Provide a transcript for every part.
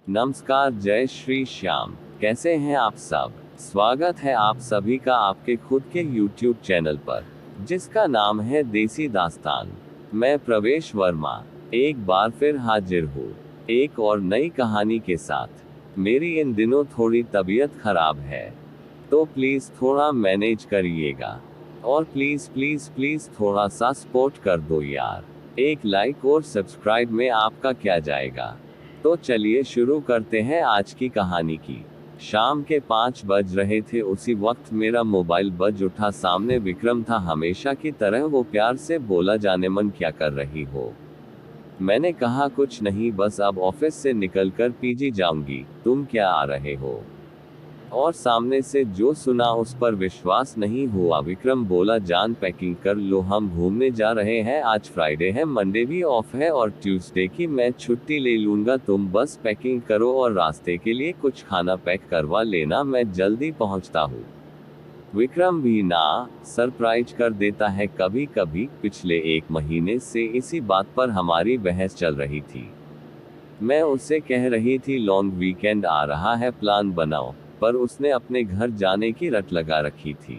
नमस्कार, जय श्री श्याम। कैसे हैं आप सब? स्वागत है आप सभी का आपके खुद के YouTube चैनल पर, जिसका नाम है देसी दास्तान। मैं प्रवेश वर्मा एक बार फिर हाजिर हूँ एक और नई कहानी के साथ। मेरी इन दिनों थोड़ी तबीयत खराब है, तो प्लीज़ थोड़ा मैनेज करिएगा। और प्लीज़ प्लीज़ प्लीज़ थोड़ा सा सपोर्ट कर दो यार। एक लाइक और सब्सक्राइब में आपका क्या जाएगा। तो चलिए शुरू करते हैं आज की कहानी की। शाम के 5 बज रहे थे, उसी वक्त मेरा मोबाइल बज उठा। सामने विक्रम था, हमेशा की तरह। वो प्यार से बोला, जाने मन क्या कर रही हो? मैंने कहा कुछ नहीं, बस अब ऑफिस से निकलकर पीजी जाऊंगी। तुम क्या आ रहे हो? और सामने से जो सुना उस पर विश्वास नहीं हुआ। विक्रम बोला, जान पैकिंग कर लो, हम घूमने जा रहे हैं। आज फ्राइडे है, मंडे भी ऑफ है और ट्यूसडे की मैं छुट्टी ले लूंगा। तुम बस पैकिंग करो और रास्ते के लिए कुछ खाना पैक करवा लेना, मैं जल्दी पहुंचता हूँ। विक्रम भी ना सरप्राइज कर देता है कभी कभी। पिछले 1 महीने से इसी बात पर हमारी बहस चल रही थी। मैं उससे कह रही थी लॉन्ग वीकेंड आ रहा है, प्लान बनाओ, पर उसने अपने घर जाने की रट लगा रखी थी।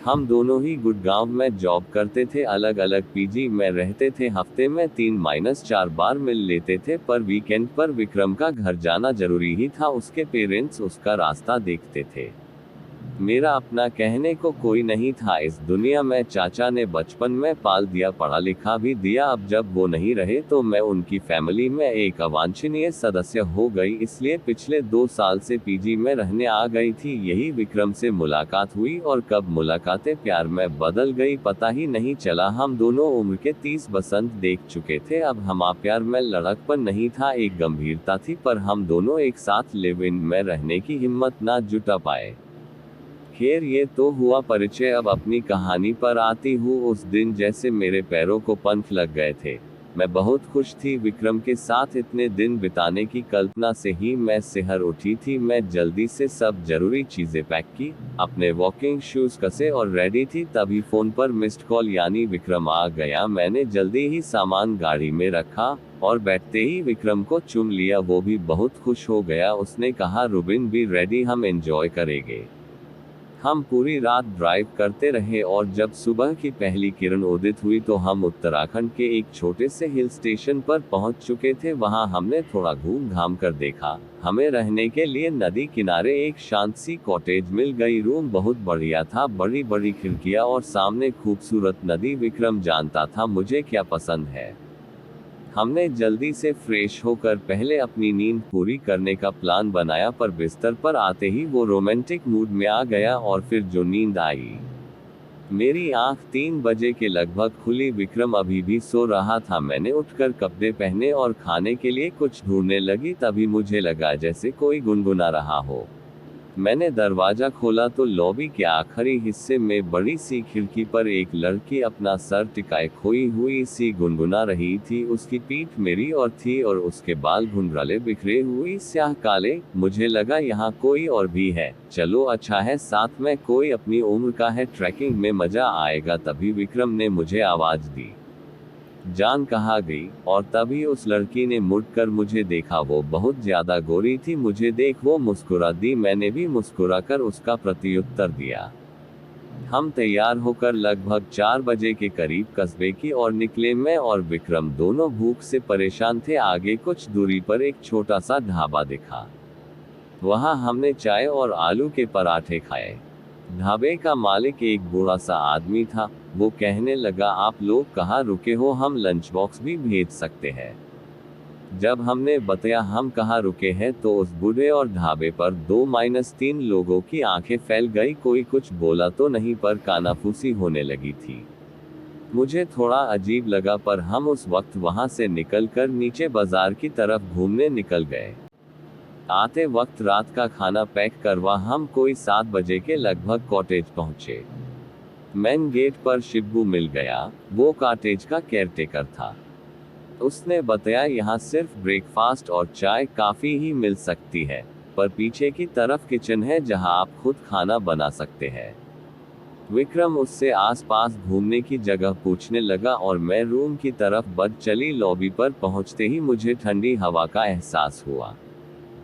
हम दोनों ही गुड़गांव में जॉब करते थे, अलग अलग पीजी में रहते थे। हफ्ते में 3-4 बार मिल लेते थे, पर वीकेंड पर विक्रम का घर जाना जरूरी ही था। उसके पेरेंट्स उसका रास्ता देखते थे। मेरा अपना कहने को कोई नहीं था इस दुनिया में। चाचा ने बचपन में पाल दिया, पढ़ा लिखा भी दिया। अब जब वो नहीं रहे तो मैं उनकी फैमिली में एक अवांछनीय सदस्य हो गई, इसलिए पिछले 2 साल से पीजी में रहने आ गई थी। यही विक्रम से मुलाकात हुई और कब मुलाकातें प्यार में बदल गई पता ही नहीं चला। हम दोनों उम्र के 30 बसंत देख चुके थे। अब हम प्यार में लड़कपन नहीं था, एक गंभीरता थी, पर हम दोनों एक साथ लिव इन में रहने की हिम्मत ना जुटा पाए। खैर, ये तो हुआ परिचय। अब अपनी कहानी पर आती हूँ। उस दिन जैसे मेरे पैरों को पंख लग गए थे। मैं बहुत खुश थी विक्रम के साथ इतने दिन बिताने की कल्पना से ही मैं सिहर उठी थी। मैं जल्दी से सब जरूरी चीजें पैक की, अपने वॉकिंग शूज कसे और रेडी थी। तभी फोन पर मिस्ड कॉल, यानी विक्रम आ गया। मैंने जल्दी ही सामान गाड़ी में रखा और बैठते ही विक्रम को चूम लिया। वो भी बहुत खुश हो गया। उसने कहा, रुबिन भी रेडी, हम एंजॉय करेंगे। हम पूरी रात ड्राइव करते रहे और जब सुबह की पहली किरण उदित हुई तो हम उत्तराखंड के एक छोटे से हिल स्टेशन पर पहुंच चुके थे। वहां हमने थोड़ा घूम घाम कर देखा। हमें रहने के लिए नदी किनारे एक शांत सी कॉटेज मिल गई। रूम बहुत बढ़िया था, बड़ी बड़ी खिड़कियां और सामने खूबसूरत नदी। विक्रम जानता था मुझे क्या पसंद है। हमने जल्दी से फ्रेश होकर पहले अपनी नींद पूरी करने का प्लान बनाया, पर बिस्तर पर आते ही वो रोमांटिक मूड में आ गया और फिर जो नींद आई। मेरी आंख 3 बजे के लगभग खुली। विक्रम अभी भी सो रहा था। मैंने उठकर कपड़े पहने और खाने के लिए कुछ ढूंढने लगी। तभी मुझे लगा जैसे कोई गुनगुना रहा हो। मैंने दरवाजा खोला तो लॉबी के आखिरी हिस्से में बड़ी सी खिड़की पर एक लड़की अपना सर टिकाए खोई हुई सी गुनगुना रही थी। उसकी पीठ मेरी ओर थी और उसके बाल घुंघराले बिखरे हुए स्याह काले। मुझे लगा यहाँ कोई और भी है। चलो अच्छा है, साथ में कोई अपनी उम्र का है, ट्रैकिंग में मजा आएगा। तभी विक्रम ने मुझे आवाज दी, जान कहाँ गई? और तभी उस लड़की ने मुड़कर मुझे देखा। वो बहुत ज्यादा गोरी थी। मुझे देख वो मुस्कुरा दी। मैंने भी मुस्कुराकर उसका प्रत्युत्तर दिया। हम तैयार होकर लगभग 4 बजे के करीब कस्बे की ओर निकले। मैं और विक्रम दोनों भूख से परेशान थे। आगे कुछ दूरी पर एक छोटा सा ढाबा दिखा। वहां हमने चाय और आलू के पराठे खाए। ढाबे का मालिक एक बूढ़ा सा आदमी था। वो कहने लगा, आप लोग कहाँ रुके हो? हम लंच बॉक्स भी भेज सकते हैं। जब हमने बताया हम कहाँ रुके हैं तो उस बूढ़े और ढाबे पर 2-3 लोगों की आंखें फैल गई। कोई कुछ बोला तो नहीं, पर कानाफूसी होने लगी थी। मुझे थोड़ा अजीब लगा, पर हम उस वक्त वहां से निकलकर नीचे बाजार की तरफ घूमने निकल गए। आते वक्त रात का खाना पैक करवा हम कोई 7 बजे के लगभग कॉटेज पहुंचे। मेन गेट पर शिब्बू मिल गया। वो कॉटेज का केयरटेकर था। उसने बताया यहाँ सिर्फ ब्रेकफास्ट और चाय काफी ही मिल सकती है, पर पीछे की तरफ किचन है जहाँ आप खुद खाना बना सकते हैं। विक्रम उससे आसपास घूमने की जगह पूछने लगा और मैं रूम की तरफ बढ़ चली। लॉबी पर पहुंचते ही मुझे ठंडी हवा का एहसास हुआ।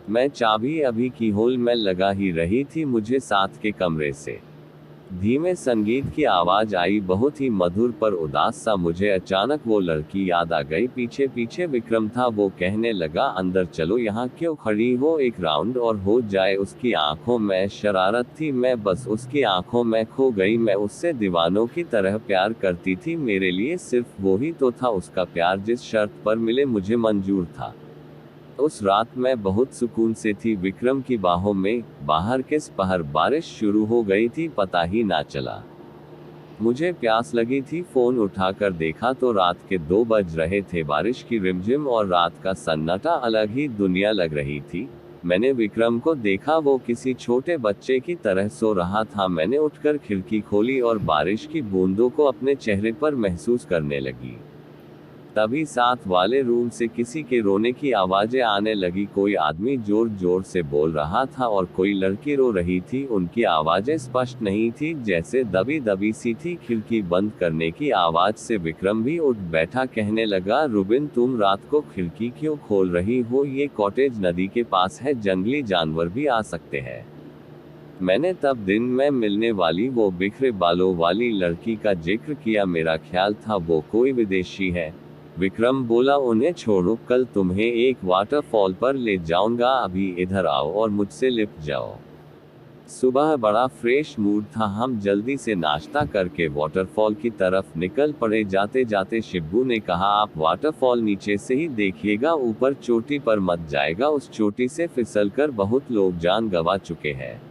मैं चाबी अभी की होल में लगा ही रही थी, मुझे साथ के कमरे से धीमे संगीत की आवाज आई, बहुत ही मधुर पर उदास सा। मुझे अचानक वो लड़की याद आ गई, पीछे पीछे विक्रम था। वो कहने लगा, अंदर चलो, यहाँ क्यों खड़ी हो, एक राउंड और हो जाए। उसकी आंखों में शरारत थी, मैं बस उसकी आंखों में खो गई। मैं उससे दीवानों की तरह प्यार करती थी, मेरे लिए सिर्फ वो ही तो था उसका प्यार, जिस शर्त पर मिले मुझे मंजूर था। उस रात मैं बहुत सुकून से थी, विक्रम की बाहों में। बाहर किस पहर बारिश शुरू हो गई थी, पता ही ना चला। मुझे प्यास लगी थी, फोन उठाकर देखा तो रात के 2 बज रहे थे। बारिश की रिमझिम और रात का सन्नाटा अलग ही दुनिया लग रही थी। मैंने विक्रम को देखा, वो किसी छोटे बच्चे की तरह सो रहा था। मैंने उठकर खिड़की खोली और बारिश की बूंदों को अपने चेहरे पर महसूस करने लगी। तभी साथ वाले रूम से किसी के रोने की आवाजें आने लगी। कोई आदमी जोर जोर से बोल रहा था और कोई लड़की रो रही थी। उनकी आवाजें स्पष्ट नहीं थी, जैसे दबी दबी सी थी। खिड़की बंद करने की आवाज से विक्रम भी उठ बैठा, कहने लगा, रुबिन तुम रात को खिड़की क्यों खोल रही हो, ये कॉटेज नदी के पास है, जंगली जानवर भी आ सकते हैं। मैंने तब दिन में मिलने वाली वो बिखरे बालों वाली लड़की का जिक्र किया। मेरा ख्याल था वो कोई विदेशी है। विक्रम बोला, उन्हें छोड़ो, कल तुम्हें एक वाटरफॉल पर ले जाऊंगा, अभी इधर आओ और मुझसे लिपट जाओ। सुबह बड़ा फ्रेश मूड था, हम जल्दी से नाश्ता करके वाटरफॉल की तरफ निकल पड़े। जाते जाते शिब्बू ने कहा, आप वाटरफॉल नीचे से ही देखिएगा, ऊपर चोटी पर मत जाएगा, उस चोटी से फिसलकर बहुत लोग जान गंवा चुके हैं।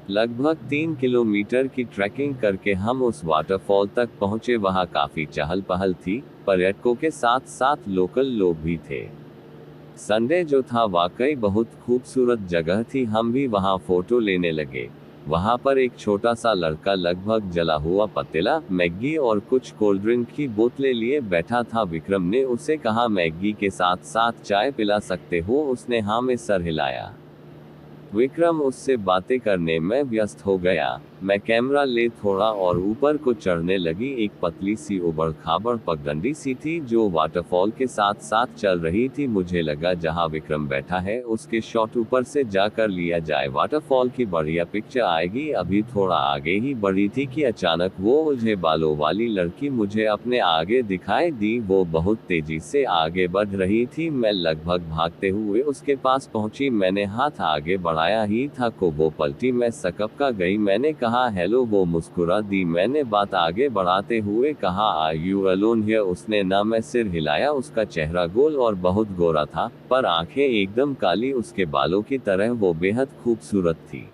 लगभग 3 किलोमीटर की ट्रैकिंग करके हम उस वाटरफॉल तक पहुंचे। वहां काफी चहल पहल थी, पर्यटकों के साथ साथ लोकल लोग भी थे। संडे जो था वाकई बहुत खूबसूरत जगह थी, हम भी वहां फोटो लेने लगे। वहां पर एक छोटा सा लड़का लगभग जला हुआ पतीला, मैगी और कुछ कोल्ड ड्रिंक की बोतलें लिए बैठा था। विक्रम ने उसे कहा, मैगी के साथ साथ चाय पिला सकते हो, उसने हाँ में सर हिलाया। विक्रम उससे बातें करने में व्यस्त हो गया। मैं कैमरा ले थोड़ा और ऊपर को चढ़ने लगी। एक पतली सी उबड़ खाबड़ पगडंडी सी थी जो वाटरफॉल के साथ साथ चल रही थी। मुझे लगा जहां विक्रम बैठा है उसके शॉट ऊपर से जाकर लिया जाए, वाटरफॉल की बढ़िया पिक्चर आएगी। अभी थोड़ा आगे ही बढ़ी थी कि अचानक वो उलझे बालों वाली लड़की मुझे अपने आगे दिखाई दी। वो बहुत तेजी से आगे बढ़ रही थी, मैं लगभग भागते हुए उसके पास पहुंची। मैंने हाथ आगे बढ़ाया ही था को वो पलटी, मैं सकपका गई। मैंने कहा, हेलो, वो मुस्कुरा दी। मैंने बात आगे बढ़ाते हुए कहा, आर यू अलोन हियर। उसने ना मैं सिर हिलाया। उसका चेहरा गोल और बहुत गोरा था, पर आंखें एकदम काली, उसके बालों की तरह। वो बेहद खूबसूरत थी।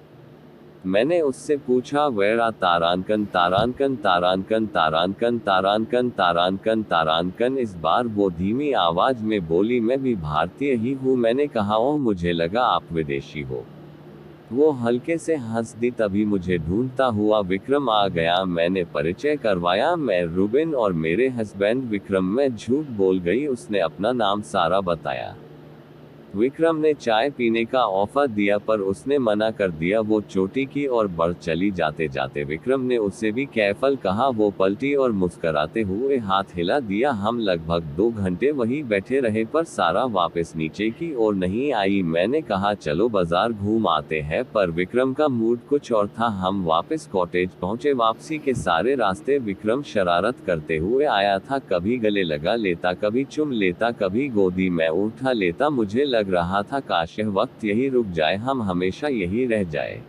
मैंने उससे पूछा, वेयर आर तारांकन, तारांकन, तारांकन, तारांकन, तारांकन, तारांकन, तारांकन। इस बार वो धीमी आवाज में बोली, मैं भी भारतीय ही हूँ। मैंने कहा, ओह, मुझे लगा आप विदेशी हो। वो हल्के से हंस दी। तभी मुझे ढूंढता हुआ विक्रम आ गया। मैंने परिचय करवाया, मैं रुबिन और मेरे हस्बैंड विक्रम। मैं झूठ बोल गई, उसने अपना नाम सारा बताया। विक्रम ने चाय पीने का ऑफर दिया पर उसने मना कर दिया। वो चोटी की और बढ़ चली। जाते जाते विक्रम ने उसे भी कैफल कहा। वो पलटी और मुस्कराते हुए हाथ हिला दिया। हम लगभग 2 घंटे वहीं बैठे रहे पर सारा वापस नीचे की ओर नहीं आई। मैंने कहा, चलो बाजार घूम आते हैं, पर विक्रम का मूड कुछ और था। हम वापस कॉटेज पहुंचे। वापसी के सारे रास्ते विक्रम शरारत करते हुए आया था, कभी गले लगा लेता, कभी चुम लेता, कभी गोदी में उठा लेता। मुझे लग रहा था काश यह वक्त यही रुक जाए, हम हमेशा यही रह जाए।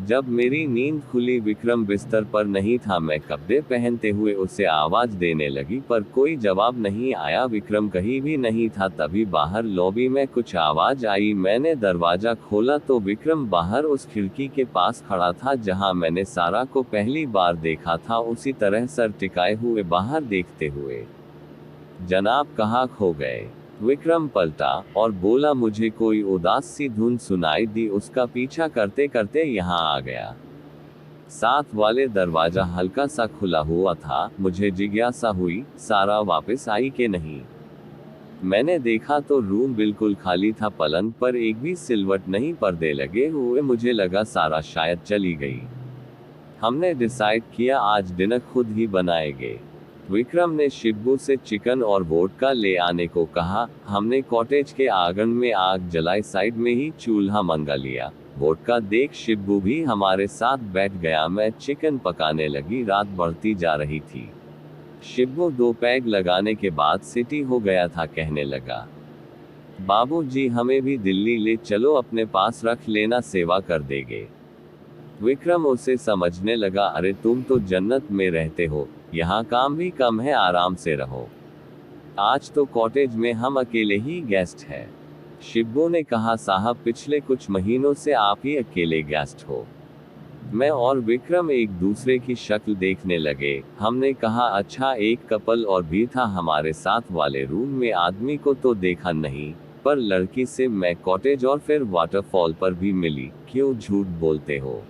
जब मेरी नींद खुली विक्रम बिस्तर पर नहीं था। मैं कपड़े पहनते हुए उसे आवाज देने लगी पर कोई जवाब नहीं आया। विक्रम कहीं भी नहीं था। तभी बाहर लॉबी में कुछ आवाज आई। मैंने दरवाजा खोला तो विक्रम बाहर उस खिड़की के पास खड़ा था जहां मैंने सारा को पहली बार देखा था, उसी तरह सर टिकाए हुए बाहर देखते हुए। जनाब, कहाँ खो गए? विक्रम पलटा और बोला, मुझे कोई उदास सी धुन सुनाई दी। उसका पीछा करते करते यहाँ आ गया। साथ वाले दरवाजा हल्का सा खुला हुआ था। मुझे जिज्ञासा हुई, सारा वापस आई कि नहीं। मैंने देखा तो रूम बिल्कुल खाली था, पलंग पर एक भी सिलवट नहीं, पर्दे लगे हुए। मुझे लगा सारा शायद चली गई। हमने डिसाइड किया आज डिनर खुद ही बनाएंगे। विक्रम ने शिब्बू से चिकन और वोडका ले आने को कहा। हमने कॉटेज के आंगन में आग जलाई, साइड में ही चूल्हा मंगा लिया। वोडका देख शिब्बू भी हमारे साथ बैठ गया। मैं चिकन पकाने लगी। रात बढ़ती जा रही थी। शिब्बू 2 पैग लगाने के बाद सिटी हो गया था। कहने लगा, बाबूजी हमें भी दिल्ली ले चलो, अपने पास रख लेना, सेवा कर देंगे। विक्रम उसे समझने लगा, अरे तुम तो जन्नत में रहते हो, यहाँ काम भी कम है, आराम से रहो। आज तो कॉटेज में हम अकेले ही गेस्ट हैं। शिब्बू ने कहा, साहब पिछले कुछ महीनों से आप ही अकेले गेस्ट हो। मैं और विक्रम एक दूसरे की शक्ल देखने लगे। हमने कहा, अच्छा एक कपल और भी था हमारे साथ वाले रूम में। आदमी को तो देखा नहीं, पर लड़की से मैं कॉटेज और फिर वाटरफॉल पर भी मिली। क्यों झूठ बोलते हो?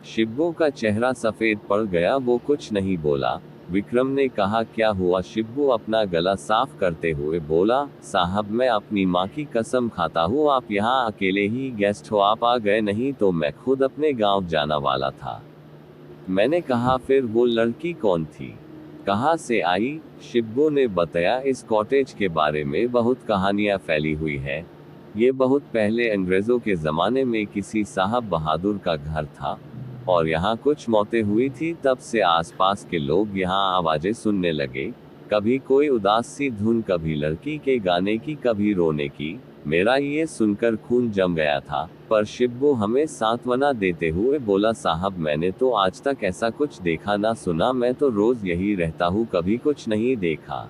शिब्बू का चेहरा सफेद पड़ गया। वो कुछ नहीं बोला। विक्रम ने कहा, क्या हुआ? शिब्बू अपना गला साफ करते हुए बोला, साहब मैं अपनी माँ की कसम खाता हूँ, आप यहाँ अकेले ही गेस्ट हो। आप आ गए, नहीं तो मैं खुद अपने गांव जाना वाला था। मैंने कहा, फिर वो लड़की कौन थी? कहाँ से आई? शिब्बू ने बताया, इस कॉटेज के बारे में बहुत कहानियाँ फैली हुई है। ये बहुत पहले अंग्रेजों के ज़माने में किसी साहब बहादुर का घर था और यहाँ कुछ मौतें हुई थी। तब से आसपास के लोग यहाँ आवाज़ें सुनने लगे, कभी कोई उदास सी धुन, कभी लड़की के गाने की, कभी रोने की। मेरा ये सुनकर खून जम गया था। पर शिब्बू हमें सांत्वना देते हुए बोला, साहब मैंने तो आज तक ऐसा कुछ देखा ना सुना, मैं तो रोज यही रहता हूँ, कभी कुछ नहीं देखा।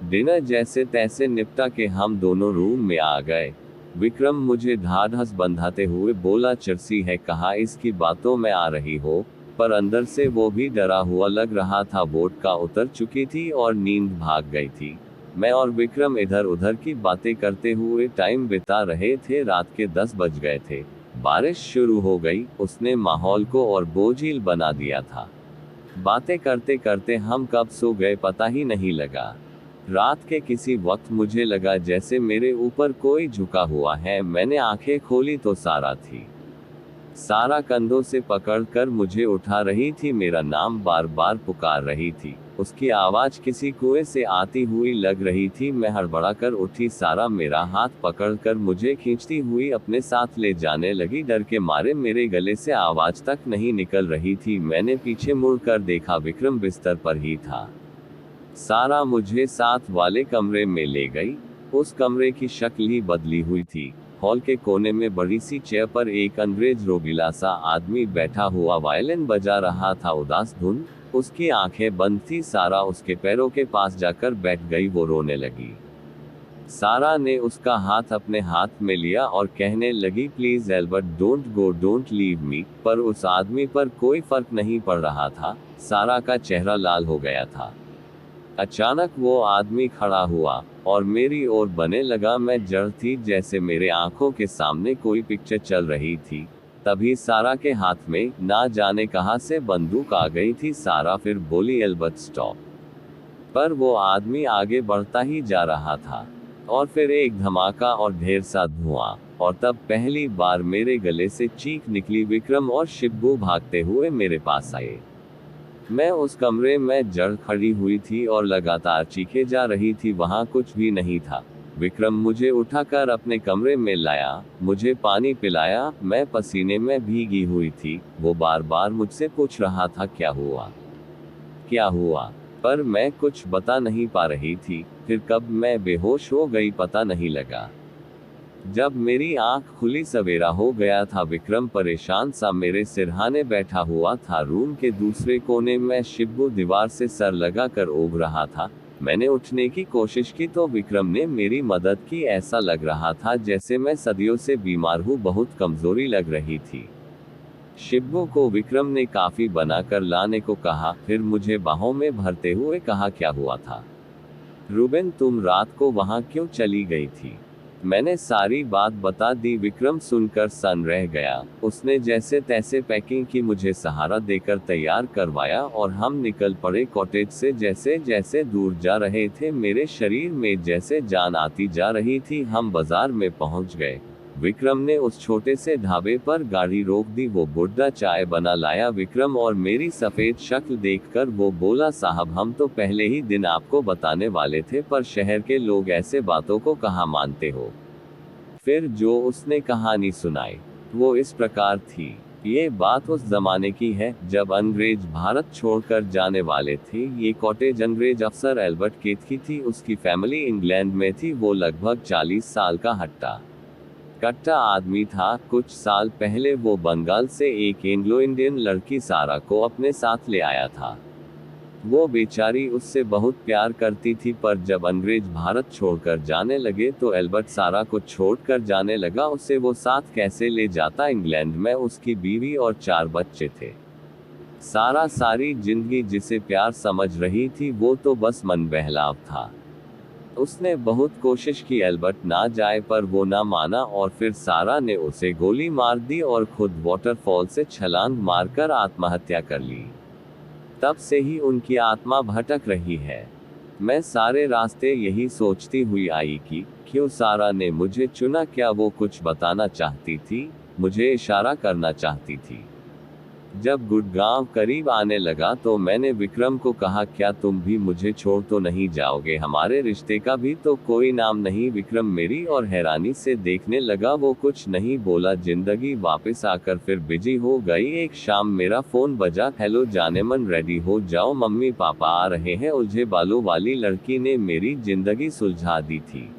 डिनर जैसे तैसे निपटा के हम दोनों रूम में आ गए। विक्रम मुझे ढाढ़स बंधाते हुए बोला, चर्सी है? कहा, इसकी बातों में आ रही हो? पर अंदर से वो भी डरा हुआ लग रहा था। वोडका उतर चुकी थी और नींद भाग गई थी। मैं और विक्रम इधर उधर की बातें करते हुए टाइम बिता रहे थे। रात के 10 बज गए थे। बारिश शुरू हो गई। उसने माहौल को और बोझिल बना दिया था। बातें करते करते हम कब सो गए पता ही नहीं लगा। रात के किसी वक्त मुझे लगा जैसे मेरे ऊपर कोई झुका हुआ है। मैंने आंखें खोली तो सारा थी। सारा कंधों से पकड़कर मुझे उठा रही थी, मेरा नाम बार बार पुकार रही थी। उसकी आवाज़ किसी कुएं से आती हुई लग रही थी। मैं हड़बड़ाकर उठी। सारा मेरा हाथ पकड़कर मुझे खींचती हुई अपने साथ ले जाने लगी। डर के मारे मेरे गले से आवाज़ तक नहीं निकल रही थी। मैंने पीछे मुड़कर देखा, विक्रम बिस्तर पर ही था। सारा मुझे साथ वाले कमरे में ले गई। उस कमरे की शक्ल ही बदली हुई थी। हॉल के कोने में बड़ी सी चेयर पर एक अंग्रेज रोगिला सा आदमी बैठा हुआ वायलिन बजा रहा था, उदास धुन। उसकी आंखें बंद थी। सारा उसके पैरों के पास जाकर बैठ गई। वो रोने लगी। सारा ने उसका हाथ अपने हाथ में लिया और कहने लगी, please Albert, don't go, don't leave me. पर उस आदमी पर कोई फर्क नहीं पड़ रहा था। सारा का चेहरा लाल हो गया था। अचानक वो आदमी खड़ा हुआ और मेरी ओर बने लगा। मैं जड़ थी, जैसे मेरे आंखों के सामने कोई पिक्चर चल रही थी। तभी सारा के हाथ में ना जाने कहां से बंदूक आ गई थी। सारा फिर बोली, एल्बर्ट स्टॉप। पर वो आदमी आगे बढ़ता ही जा रहा था और फिर एक धमाका और ढेर सा धुआं। और तब पहली बार मेरे गले से चीख निकली। विक्रम और शिब्बू भागते हुए मेरे पास आए। मैं उस कमरे में जड़ खड़ी हुई थी और लगातार चीखे जा रही थी। वहां कुछ भी नहीं था। विक्रम मुझे उठाकर अपने कमरे में लाया, मुझे पानी पिलाया। मैं पसीने में भीगी हुई थी। वो बार बार मुझसे पूछ रहा था, क्या हुआ, क्या हुआ? पर मैं कुछ बता नहीं पा रही थी। फिर कब मैं बेहोश हो गई पता नहीं लगा। जब मेरी आंख खुली सवेरा हो गया था। विक्रम परेशान सा मेरे सिरहाने बैठा हुआ था। रूम के दूसरे कोने में शिब्बू दीवार से सर लगाकर ऊब रहा था। मैंने उठने की कोशिश की तो विक्रम ने मेरी मदद की। ऐसा लग रहा था जैसे मैं सदियों से बीमार हूँ, बहुत कमजोरी लग रही थी। शिब्बू को विक्रम ने काफी बनाकर लाने को कहा, फिर मुझे बाहों में भरते हुए कहा, क्या हुआ था? रूबेन, तुम रात को वहां क्यों चली गई थी? मैंने सारी बात बता दी। विक्रम सुनकर सन रह गया। उसने जैसे तैसे पैकिंग की, मुझे सहारा देकर तैयार करवाया और हम निकल पड़े कॉटेज से। जैसे जैसे दूर जा रहे थे, मेरे शरीर में जैसे जान आती जा रही थी। हम बाजार में पहुंच गए। विक्रम ने उस छोटे से ढाबे पर गाड़ी रोक दी। वो बुड्ढा चाय बना लाया विक्रम और मेरी सफेद शक्ल देखकर वो बोला, साहब हम तो पहले ही दिन आपको बताने वाले थे, पर शहर के लोग ऐसे बातों को कहाँ मानते हो। फिर जो उसने कहानी सुनाई वो इस प्रकार थी। ये बात उस जमाने की है जब अंग्रेज भारत छोड़कर जाने वाले थे। ये कॉटेज अंग्रेज अफसर एल्बर्ट केथ की थी। उसकी फैमिली इंग्लैंड में थी। वो लगभग 40 साल का हट्टा कट्टा आदमी था। कुछ साल पहले वो बंगाल से एक एंग्लो इंडियन लड़की सारा को अपने साथ ले आया था। वो बेचारी उससे बहुत प्यार करती थी, पर जब अंग्रेज भारत छोड़कर जाने लगे तो एल्बर्ट सारा को छोड़कर जाने लगा। उसे वो साथ कैसे ले जाता। इंग्लैंड में उसकी बीवी और 4 बच्चे थे। सारा सारी जिंदगी जिसे प्यार समझ रही थी वो तो बस मन बहलाव था। उसने बहुत कोशिश की एल्बर्ट ना जाए, पर वो ना माना और फिर सारा ने उसे गोली मार दी और खुद वाटरफॉल से छलांग मारकर आत्महत्या कर ली। तब से ही उनकी आत्मा भटक रही है। मैं सारे रास्ते यही सोचती हुई आई कि क्यों सारा ने मुझे चुना। क्या वो कुछ बताना चाहती थी, मुझे इशारा करना चाहती थी। जब गुड़गांव करीब आने लगा तो मैंने विक्रम को कहा, क्या तुम भी मुझे छोड़ तो नहीं जाओगे, हमारे रिश्ते का भी तो कोई नाम नहीं। विक्रम मेरी और हैरानी से देखने लगा। वो कुछ नहीं बोला। जिंदगी वापस आकर फिर बिजी हो गई। एक शाम मेरा फोन बजा। हेलो जानेमन, रेडी हो जाओ, मम्मी पापा आ रहे हैं। उलझे बालों वाली लड़की ने मेरी जिंदगी सुलझा दी थी।